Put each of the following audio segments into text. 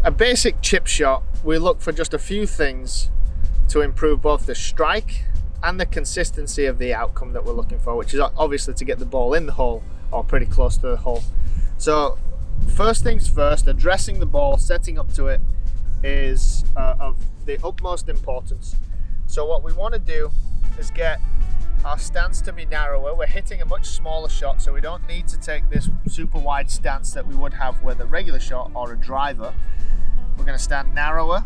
a basic chip shot, we look for just a few things to improve both the strike and the consistency of the outcome that we're looking for, which is obviously to get the ball in the hole or pretty close to the hole. So first things first, addressing the ball, setting up to it is of the utmost importance. So what we want to do is get our stance to be narrower. We're hitting a much smaller shot, so we don't need to take this super wide stance that we would have with a regular shot or a driver. We're going to stand narrower,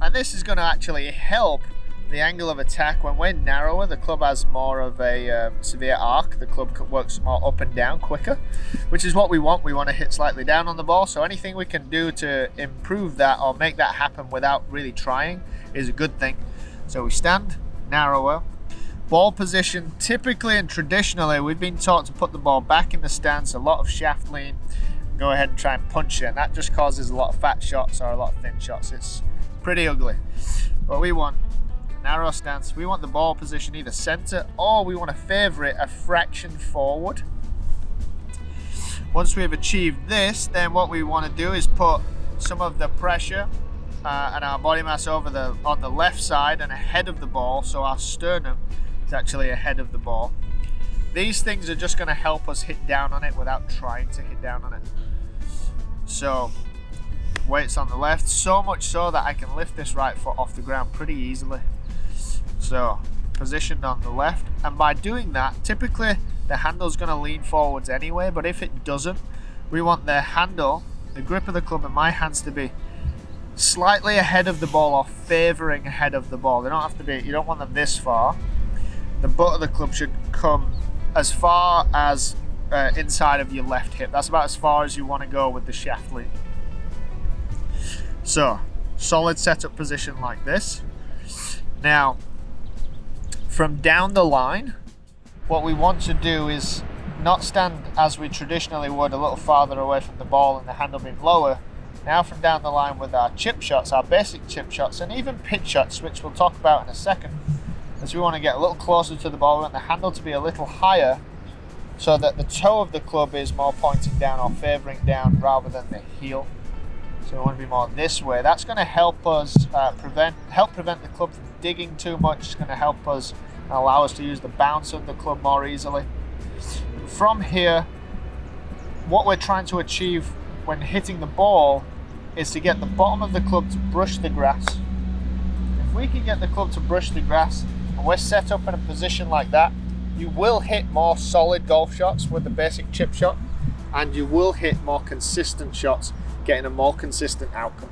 and this is going to actually help the angle of attack. When we're narrower, the club has more of a severe arc. The club works more up and down quicker, which is what we want. We want to hit slightly down on the ball, so anything we can do to improve that or make that happen without really trying is a good thing. So we stand narrower. Ball position, typically and traditionally, we've been taught to put the ball back in the stance, a lot of shaft lean, go ahead and try and punch it, and that just causes a lot of fat shots or a lot of thin shots. It's pretty ugly. What we want, narrow stance, we want the ball position either center or we want to favor it a fraction forward. Once we've achieved this, then what we want to do is put some of the pressure and our body mass on the left side and ahead of the ball, so our sternum is actually ahead of the ball. These things are just going to help us hit down on it without trying to hit down on it. So weights on the left, so much so that I can lift this right foot off the ground pretty easily. So positioned on the left, and by doing that, typically the handle's going to lean forwards anyway, but if it doesn't, we want the handle, the grip of the club and my hands to be slightly ahead of the ball or favoring ahead of the ball. They don't have to be, you don't want them this far. The butt of the club should come as far as inside of your left hip. That's about as far as you want to go with the shaft lean. So, solid setup position like this. Now, from down the line, what we want to do is not stand as we traditionally would, a little farther away from the ball and the handle being lower. Now from down the line with our chip shots, our basic chip shots, and even pitch shots, which we'll talk about in a second, as we want to get a little closer to the ball. We want the handle to be a little higher so that the toe of the club is more pointing down or favoring down rather than the heel. So we want to be more this way. That's going to help us prevent the club from digging too much. It's going to help us and allow us to use the bounce of the club more easily. From here, what we're trying to achieve when hitting the ball is to get the bottom of the club to brush the grass. If we can get the club to brush the grass and we're set up in a position like that, you will hit more solid golf shots with the basic chip shot, and you will hit more consistent shots, getting a more consistent outcome.